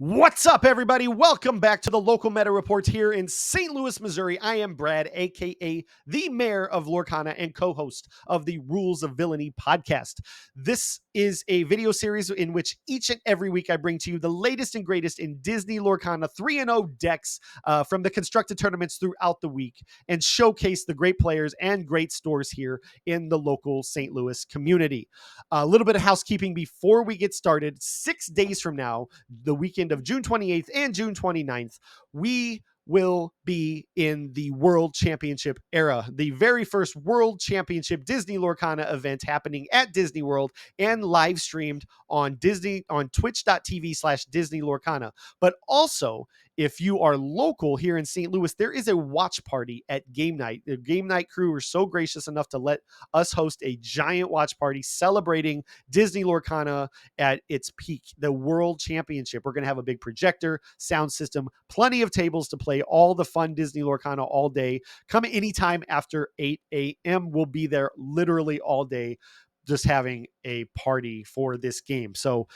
What's up, everybody? Welcome back to the Local Meta Report here in St. Louis, Missouri. I am Brad, aka the Mayor of Lorcana and co-host of the Rules of Villainy podcast. This is a video series in which each and every week I bring to you the latest and greatest in Disney Lorcana 3-0 decks from the constructed tournaments throughout the week and showcase the great players and great stores here in the local St. Louis community. A little bit of housekeeping before we get started. 6 days from now, the weekend of June 28th and June 29th, we will be in the World Championship era. The very first World Championship Disney Lorcana event happening at Disney World and live streamed on twitch.tv/Disney Lorcana. But also, if you are local here in St. Louis, there is a watch party at Game Night. The Game Night crew were so gracious enough to let us host a giant watch party celebrating Disney Lorcana at its peak, the World Championship. We're going to have a big projector, sound system, plenty of tables to play all the fun Disney Lorcana all day. Come anytime after 8 a.m. We'll be there literally all day just having a party for this game. So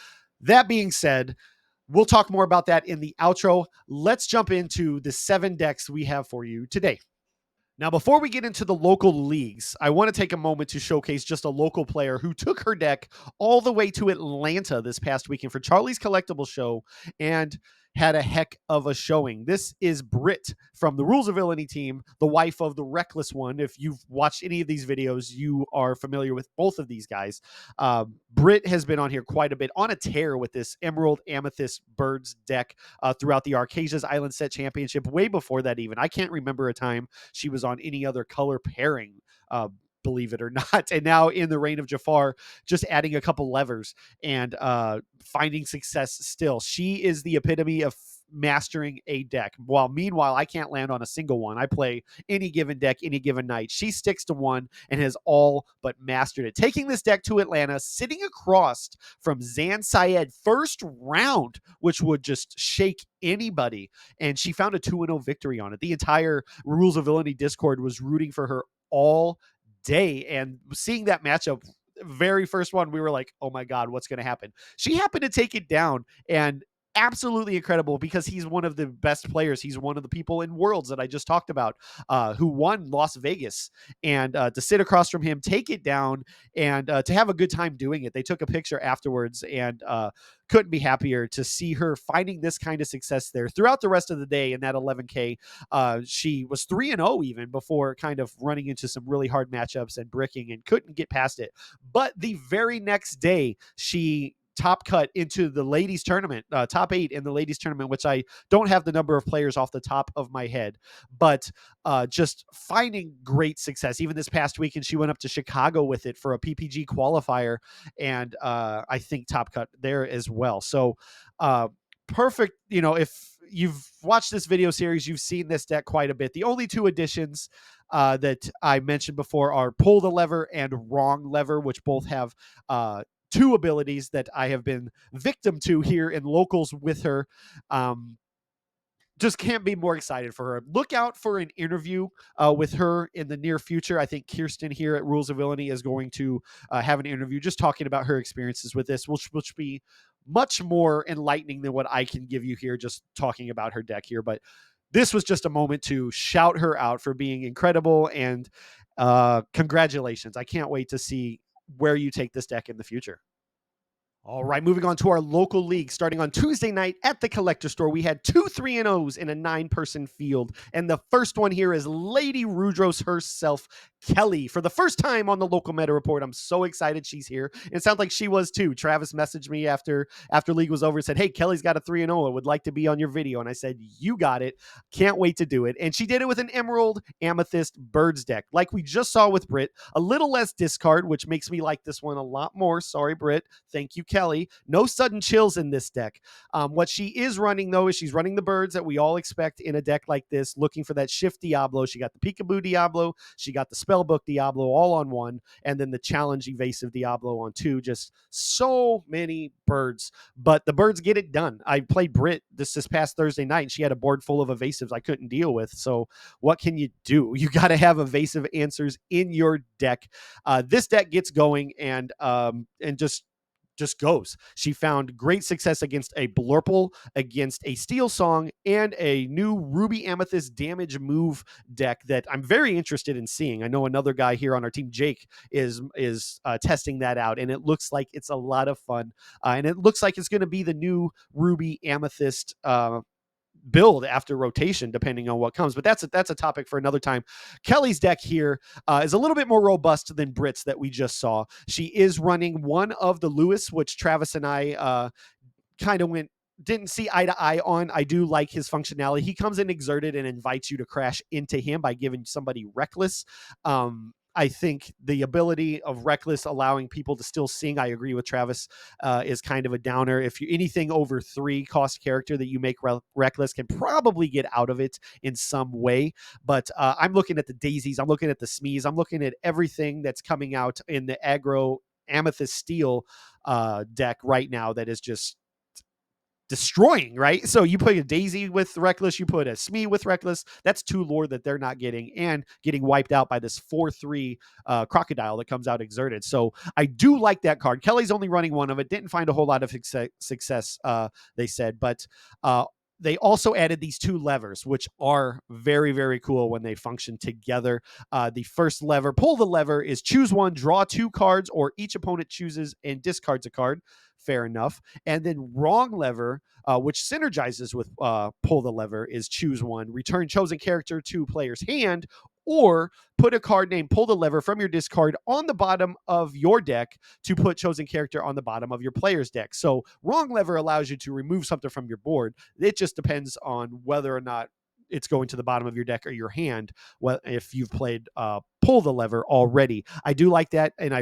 that being said, we'll talk more about that in the outro. Let's jump into the 7 decks we have for you today. Now, before we get into the local leagues, I want to take a moment to showcase just a local player who took her deck all the way to Atlanta this past weekend for Charlie's Collectible Show and had a heck of a showing. This is Brit from the Rules of Villainy team, the wife of the Reckless One. If you've watched any of these videos, you are familiar with both of these guys. Brit has been on here quite a bit, on a tear with this Emerald Amethyst Birds deck throughout the Arcasia's Island Set Championship, way before that even. I can't remember a time she was on any other color pairing, believe it or not. And now in the Reign of Jafar, just adding a couple levers and finding success still. She is the epitome of mastering a deck. While meanwhile, I can't land on a single one. I play any given deck, any given night. She sticks to one and has all but mastered it. Taking this deck to Atlanta, sitting across from Zan Syed first round, which would just shake anybody. And she found a 2-0 victory on it. The entire Rules of Villainy Discord was rooting for her all day, and seeing that matchup, very first one, we were like, oh my god, what's going to happen? She happened to take it down, and absolutely incredible, because he's one of the best players. He's one of the people in Worlds that I just talked about, who won Las Vegas, and to sit across from him, take it down, and to have a good time doing it. They took a picture afterwards, and couldn't be happier to see her finding this kind of success there throughout the rest of the day in that 11K. She was 3-0 even before kind of running into some really hard matchups and bricking and couldn't get past it. But the very next day, she top cut into the ladies tournament, top 8 in the ladies tournament, which I don't have the number of players off the top of my head, but just finding great success. Even this past weekend, she went up to Chicago with it for a PPG qualifier, and I think top cut there as well. So perfect. If you've watched this video series, you've seen this deck quite a bit. The only 2 additions that I mentioned before are Pull the Lever and Wrong Lever, which both have 2 abilities that I have been victim to here in locals with her. Just can't be more excited for her. Look out for an interview with her in the near future. I think Kirsten here at Rules of Villainy is going to have an interview just talking about her experiences with this, which be much more enlightening than what I can give you here just talking about her deck here. But this was just a moment to shout her out for being incredible, and congratulations. I can't wait to see where you take this deck in the future. All right, moving on to our local league. Starting on Tuesday night at the Collector Store, we had 2 3-0s in a 9-person field. And the first one here is Lady Rudros herself, Kelly. For the first time on the Local Meta Report, I'm so excited she's here. It sounds like she was too. Travis messaged me after league was over and said, hey, Kelly's got a 3-0. I would like to be on your video. And I said, you got it. Can't wait to do it. And she did it with an Emerald Amethyst Birds deck. Like we just saw with Brit, a little less discard, which makes me like this one a lot more. Sorry, Brit. Thank you, Kelly. No sudden chills in this deck. What she is running, though, is she's running the birds that we all expect in a deck like this, looking for that Shift Diablo. She got the Peekaboo Diablo. She got the Spellbook Diablo all on one, and then the Challenge Evasive Diablo on 2. Just so many birds, but the birds get it done. I played Brit this past Thursday night, and she had a board full of evasives I couldn't deal with. So what can you do? You got to have evasive answers in your deck. This deck gets going, and just just goes. She found great success against a Blurple, against a Steel Song, and a new Ruby Amethyst damage move deck that I'm very interested in seeing. I know another guy here on our team, Jake, is testing that out, and it looks like it's a lot of fun. And it looks like it's going to be the new Ruby Amethyst build after rotation, depending on what comes. But that's a topic for another time. Kelly's deck here is a little bit more robust than Brit's that we just saw. She is running one of the Lewis, which Travis and I kind of didn't see eye to eye on. I do like his functionality. He comes in exerted and invites you to crash into him by giving somebody reckless. I think the ability of reckless allowing people to still sing, I agree with Travis, is kind of a downer. If you anything over 3 cost character that you make reckless can probably get out of it in some way. But I'm looking at the daisies, I'm looking at the smees, I'm looking at everything that's coming out in the aggro Amethyst Steel deck right now that is just destroying, right? So you put a Daisy with Reckless, you put a Smee with Reckless, that's 2 lore that they're not getting and getting wiped out by this 4/3 Crocodile that comes out exerted. So I do like that card. Kelly's only running one of it, didn't find a whole lot of success, they said, but they also added these 2 levers, which are very, very cool when they function together. The first lever, pull the lever, is choose one, draw 2 cards, or each opponent chooses and discards a card. Fair enough. And then wrong lever, which synergizes with pull the lever, is choose one, return chosen character to player's hand, or put a card named pull the lever from your discard on the bottom of your deck to put chosen character on the bottom of your player's deck. So wrong lever allows you to remove something from your board. It just depends on whether or not it's going to the bottom of your deck or your hand. Well, if you've played pull the lever already, I do like that. And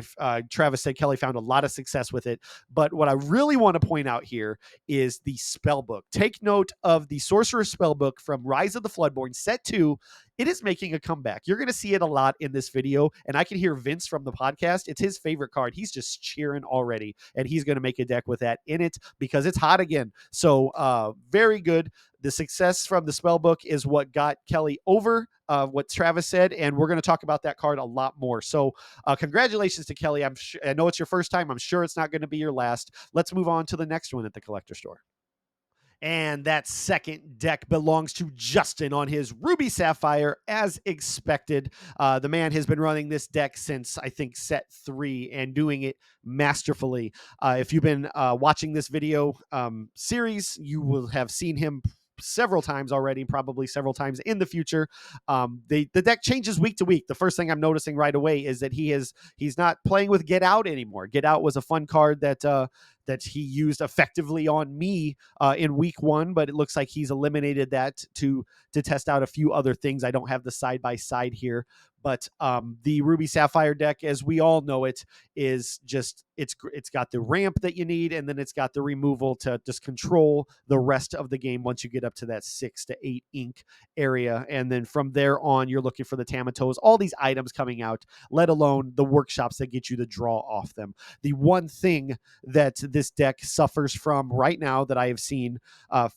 Travis said Kelly found a lot of success with it. But what I really want to point out here is the spell book. Take note of the Sorcerer's Spellbook from Rise of the Floodborn Set 2. It is making a comeback. You're going to see it a lot in this video, and I can hear Vince from the podcast. It's his favorite card. He's just cheering already, and he's going to make a deck with that in it because it's hot again. So very good. The success from the spellbook is what got Kelly over what Travis said, and we're going to talk about that card a lot more. So congratulations to Kelly. I know it's your first time. I'm sure it's not going to be your last. Let's move on to the next one at the collector store. And that second deck belongs to Justin on his Ruby Sapphire, as expected. The man has been running this deck since, I think, set 3 and doing it masterfully. If you've been watching this video series, you will have seen him several times already, probably several times in the future. The deck changes week to week. The first thing I'm noticing right away is that he's not playing with Get Out anymore. Get Out was a fun card that he used effectively on me in week 1, but it looks like he's eliminated that to test out a few other things. I don't have the side by side here, but the Ruby Sapphire deck, as we all know it, is just it's got the ramp that you need, and then it's got the removal to just control the rest of the game once you get up to that 6 to 8 ink area, and then from there on, you're looking for the Tamatos, all these items coming out, let alone the workshops that get you to draw off them. The one thing that this deck suffers from right now that I have seen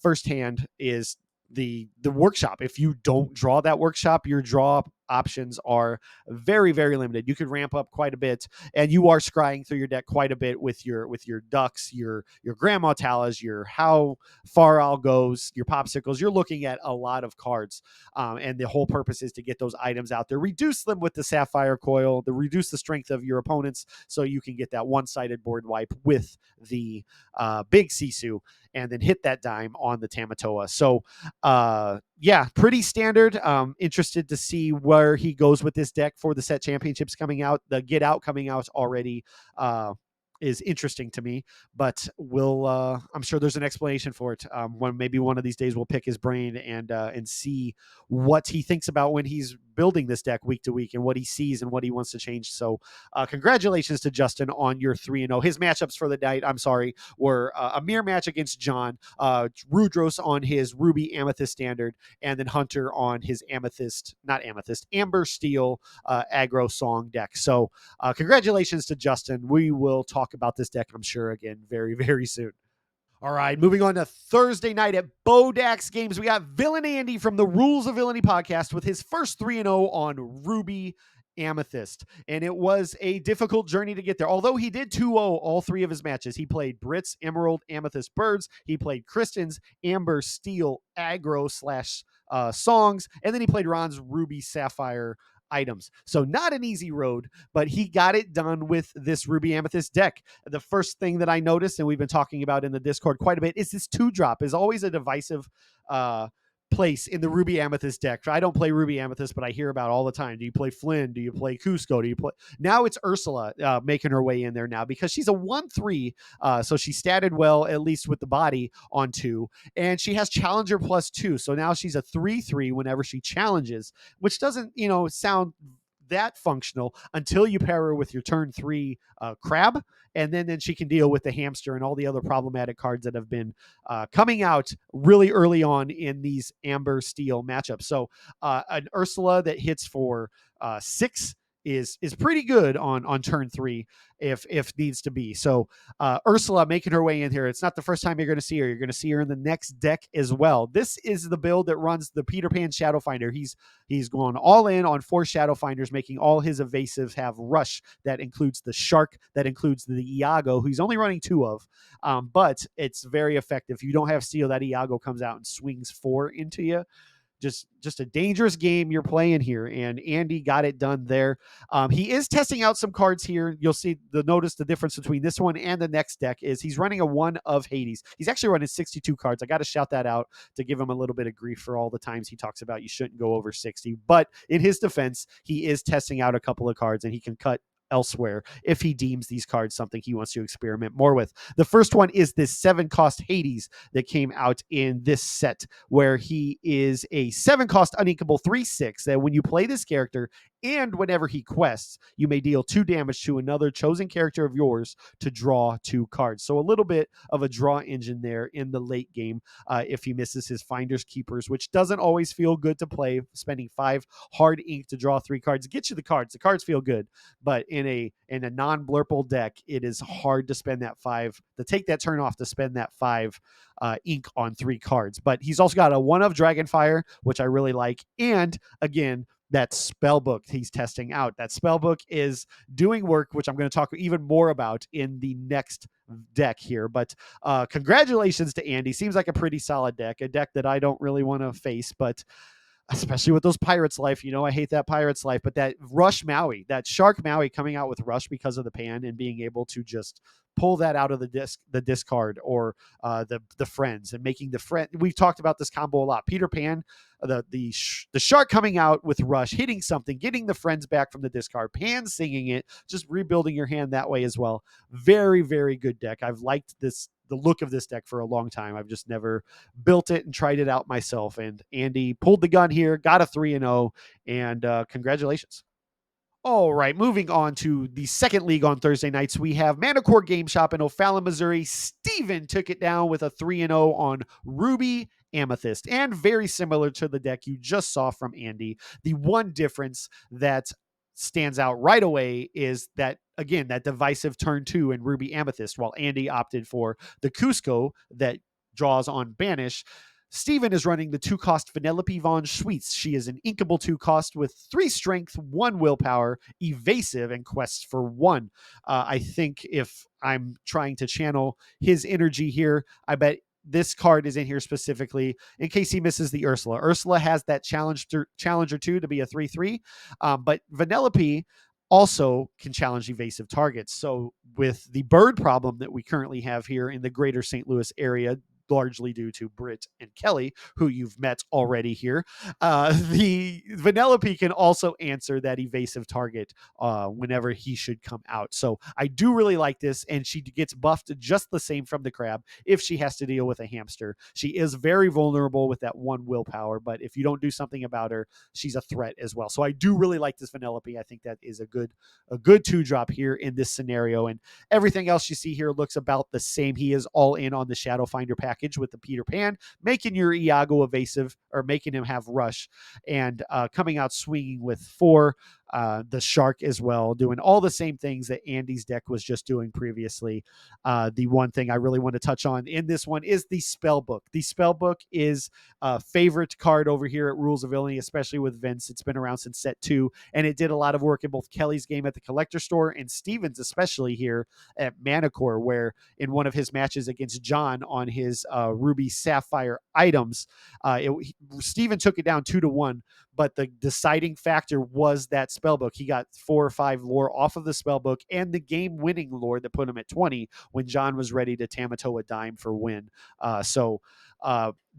firsthand is the workshop. If you don't draw that workshop, your draw options are very, very limited. You could ramp up quite a bit, and you are scrying through your deck quite a bit with your ducks, your grandma talas, your how far I'll goes, your popsicles. You're looking at a lot of cards, and the whole purpose is to get those items out there, reduce them with the Sapphire Coil, to reduce the strength of your opponents, so you can get that one-sided board wipe with the big Sisu, and then hit that dime on the Tamatoa. So yeah, pretty standard. Interested to see where he goes with this deck for the set championships coming out. The Get Out coming out already is interesting to me, but I'm sure there's an explanation for it. When maybe one of these days we'll pick his brain and see what he thinks about when he's building this deck week to week and what he sees and what he wants to change. So congratulations to Justin on your 3-0. His matchups for the night, I'm sorry, were a mirror match against John, Rudros on his Ruby Amethyst Standard, and then Hunter on his Amber Steel aggro song deck. So congratulations to Justin. We will talk about this deck, I'm sure, again very, very soon. All right, moving on to Thursday night at Bodach's Games. We got Villain Andy from the Rules of Villainy podcast with his first 3-0 on Ruby Amethyst. And it was a difficult journey to get there. Although he did 2-0 all three of his matches. He played Brit's Emerald Amethyst Birds. He played Kristen's Amber Steel Aggro slash songs. And then he played Ron's Ruby Sapphire items. So not an easy road, but he got it done with this Ruby Amethyst deck. The first thing that I noticed, and we've been talking about in the Discord quite a bit, is this 2-drop is always a divisive place in the Ruby Amethyst deck. I don't play Ruby Amethyst, but I hear about all the time. Do you play Flynn? Do you play Cusco? Do you play? Now it's Ursula making her way in there now because she's a 1/3, so she statted well, at least with the body on 2, and she has Challenger +2, so now she's a 3/3 whenever she challenges, which doesn't, sound that functional until you pair her with your turn 3 crab, and then she can deal with the hamster and all the other problematic cards that have been coming out really early on in these Amber Steel matchups. So an Ursula that hits for 6 is pretty good on turn 3 if needs to be. So Ursula making her way in here. It's not the first time you're going to see her. You're going to see her in the next deck as well. This is the build that runs the Peter Pan Shadow Finder. He's gone all in on 4 Shadow Finders, making all his evasives have rush. That includes the Shark, that includes the Iago, who he's only running 2 of, but it's very effective. If you don't have Steel, that Iago comes out and swings 4 into you. Just a dangerous game you're playing here, and Andy got it done there. He is testing out some cards here. You'll see notice the difference between this one and the next deck is he's running a 1 of Hades. He's actually running 62 cards. I got to shout that out to give him a little bit of grief for all the times he talks about you shouldn't go over 60. But in his defense, he is testing out a couple of cards, and he can cut elsewhere if he deems these cards something he wants to experiment more with. The first one is this 7-cost Hades that came out in this set, where he is a 7-cost uninkable 3/6 that when you play this character and whenever he quests, you may deal 2 damage to another chosen character of yours to draw 2 cards. So a little bit of a draw engine there in the late game if he misses his Finders Keepers, which doesn't always feel good to play. Spending 5 hard ink to draw 3 cards. It gets you the cards. The cards feel good, but in a non-blurple deck, it is hard to spend that 5, to take that turn off to spend that 5 ink on 3 cards. But he's also got a 1 of Dragonfire, which I really like. And again, that spell book he's testing out. That spell book is doing work, which I'm going to talk even more about in the next deck here. But congratulations to Andy. Seems like a pretty solid deck, a deck that I don't really want to face, but especially with those Pirates Life. I hate that Pirates Life, but that Rush Maui, that Shark Maui coming out with Rush because of the pan and being able to just pull that out of the discard, or the friends, and making the friend. We've talked about this combo a lot. Peter Pan, the shark coming out with Rush, hitting something, getting the friends back from the discard, Pan singing it, just rebuilding your hand that way as well. Very, very good deck. I've liked the look of this deck for a long time. I've just never built it and tried it out myself. And Andy pulled the gun here, got a 3-0, and congratulations. All right, moving on to the second league on Thursday nights, we have Manticore Game Shop in O'Fallon, Missouri. Steven took it down with a 3-0 on Ruby Amethyst, and very similar to the deck you just saw from Andy. The one difference that stands out right away is that, again, that divisive turn 2 in Ruby Amethyst, while Andy opted for the Cusco that draws on Banish. Steven is running the 2-cost Vanellope Von Schweetz. She is an inkable 2-cost with 3 strength, 1 willpower, evasive, and quests for 1. I think if I'm trying to channel his energy here, I bet this card is in here specifically in case he misses the Ursula. Ursula has that Challenger 2 to be a 3/3, but Vanellope also can challenge evasive targets. So with the bird problem that we currently have here in the greater St. Louis area, largely due to Brit and Kelly, who you've met already here, the Vanellope can also answer that evasive target whenever he should come out. So I do really like this, and she gets buffed just the same from the crab if she has to deal with a hamster. She is very vulnerable with that 1 willpower, but if you don't do something about her, she's a threat as well. So I do really like this Vanellope. I think that is a good 2-drop here in this scenario, and everything else you see here looks about the same. He is all in on the Shadow Finder package with the Peter Pan, making your Iago evasive, or making him have rush, and coming out swinging with 4 the Shark as well, doing all the same things that Andy's deck was just doing previously. The one thing I really want to touch on in this one is the spell book. The spell book is a favorite card over here at Rules of Villainy, especially with Vince. It's been around since set 2, and it did a lot of work in both Kelly's game at the Collector Store and Steven's, especially here at Manticore, where in one of his matches against John on his Ruby Sapphire items, Steven took it down 2-1, but the deciding factor was that spellbook. He got 4 or 5 lore off of the spellbook and the game-winning lore that put him at 20 when John was ready to Tamatoa dime for win.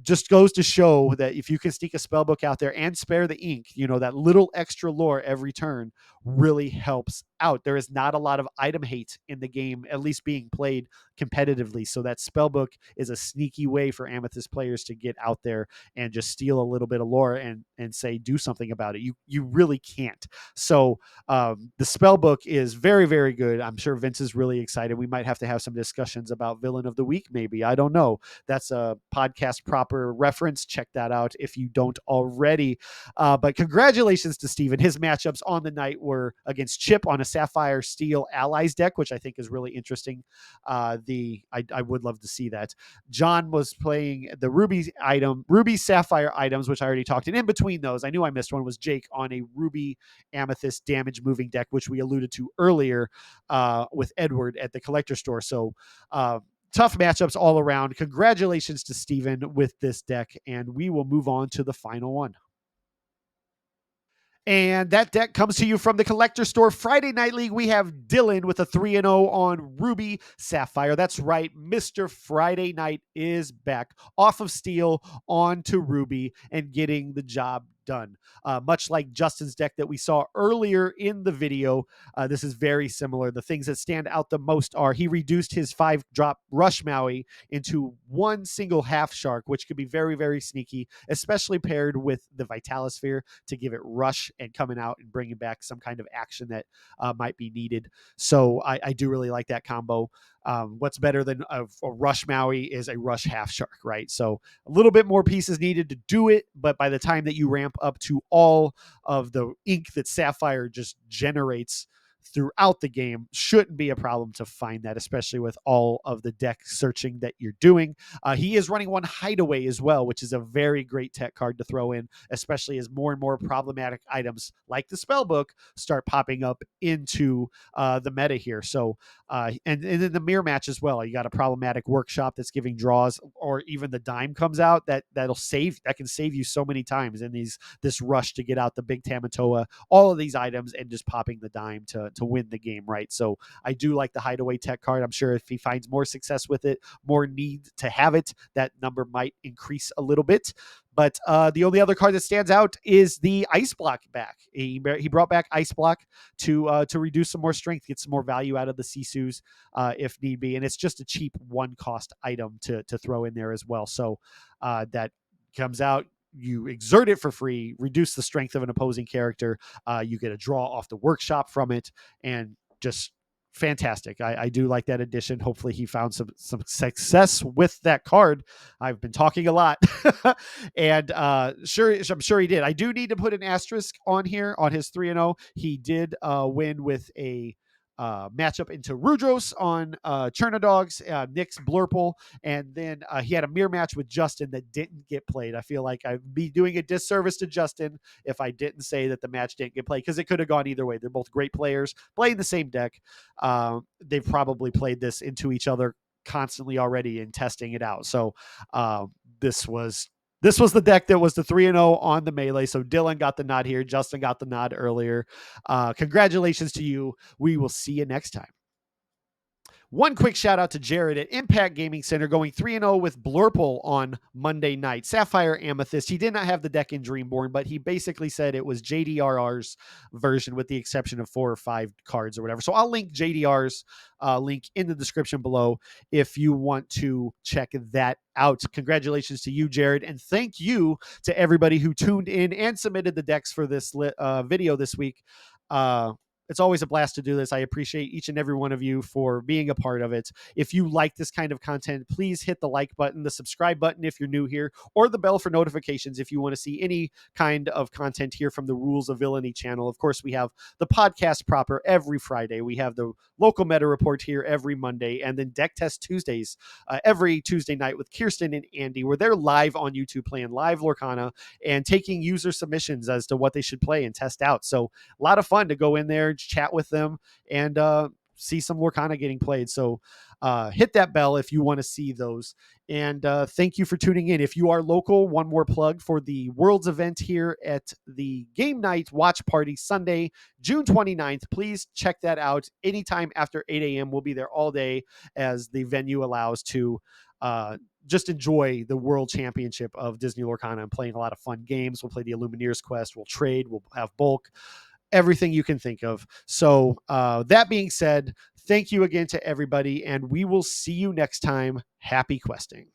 Just goes to show that if you can sneak a spellbook out there and spare the ink, that little extra lore every turn really helps out. There is not a lot of item hate in the game, at least being played competitively. So that spellbook is a sneaky way for Amethyst players to get out there and just steal a little bit of lore and say, do something about it. You really can't. So the spellbook is very, very good. I'm sure Vince is really excited. We might have to have some discussions about Villain of the Week, maybe. I don't know. That's a podcast proper reference. Check that out if you don't already. But congratulations to Steven. His matchups on the night were against Chip on a Sapphire Steel Allies deck, which I think is really interesting. I would love to see that. John was playing the Ruby Sapphire items, which I already talked. And in between those, I knew I missed one, was Jake on a Ruby Amethyst damage moving deck, which we alluded to earlier with Edward at the Collector Store. So tough matchups all around. Congratulations to Steven with this deck, and we will move on to the final one. And that deck comes to you from the Collector Store Friday Night League. We have Dylan with a 3-0 on Ruby Sapphire. That's right. Mr. Friday Night is back off of Steel onto Ruby and getting the job done. Much like Justin's deck that we saw earlier in the video, this is very similar. The things that stand out the most are he reduced his 5-drop Rush Maui into one single half shark, which could be very, very sneaky, especially paired with the Vitalisphere to give it rush and coming out and bringing back some kind of action that might be needed. So I do really like that combo. What's better than a Rush Maui is a Rush Half Shark, right? So a little bit more pieces needed to do it, but by the time that you ramp up to all of the ink that Sapphire just generates throughout the game, shouldn't be a problem to find that, especially with all of the deck searching that you're doing. He is running one Hideaway as well, which is a very great tech card to throw in, especially as more and more problematic items like the Spellbook start popping up into the meta here. So, and in the mirror match as well, you got a problematic Workshop that's giving draws, or even the dime comes out that can save you so many times in this rush to get out the big Tamatoa, all of these items, and just popping the dime to win the game, right? So I do like the Hideaway tech card. I'm sure if he finds more success with it, more need to have it, that number might increase a little bit. But the only other card that stands out is the Ice Block back. He brought back Ice Block to reduce some more strength, get some more value out of the Sisus if need be. And it's just a cheap one-cost item to throw in there as well. So that comes out. You exert it for free, reduce the strength of an opposing character. You get a draw off the Workshop from it, and just fantastic. I do like that addition. Hopefully he found some success with that card. I've been talking a lot and I'm sure he did. I do need to put an asterisk on here on his 3-0. He did win with a matchup into Rudros on Chernadogs, Nick's Blurple, and then he had a mirror match with Justin that didn't get played. I feel like I'd be doing a disservice to Justin if I didn't say that the match didn't get played, because it could have gone either way. They're both great players playing the same deck. They've probably played this into each other constantly already and testing it out. So this was the deck that was the 3-0 on the Melee. So Dylan got the nod here. Justin got the nod earlier. Congratulations to you. We will see you next time. One quick shout out to Jared at Impact Gaming Center, going 3-0 with Blurple on Monday night. Sapphire Amethyst. He did not have the deck in Dreamborn, but he basically said it was JDRR's version with the exception of 4 or 5 cards or whatever. So I'll link JDR's link in the description below if you want to check that out. Congratulations to you, Jared, and thank you to everybody who tuned in and submitted the decks for this video this week. It's always a blast to do this. I appreciate each and every one of you for being a part of it. If you like this kind of content, please hit the like button, the subscribe button if you're new here, or the bell for notifications if you want to see any kind of content here from the Rules of Villainy channel. Of course, we have the podcast proper every Friday. We have the local meta report here every Monday, and then Deck Test Tuesdays every Tuesday night with Kirsten and Andy, where they're live on YouTube playing live Lorcana and taking user submissions as to what they should play and test out. So a lot of fun to go in there, chat with them, and see some Lorcana getting played. So hit that bell if you want to see those. And thank you for tuning in. If you are local, one more plug for the Worlds event here at the Game Night Watch Party Sunday, June 29th. Please check that out anytime after 8 a.m. We'll be there all day as the venue allows to just enjoy the World Championship of Disney Lorcana and playing a lot of fun games. We'll play the Illumineers quest. We'll trade. We'll have bulk. Everything you can think of. So that being said, thank you again to everybody, and we will see you next time. Happy questing.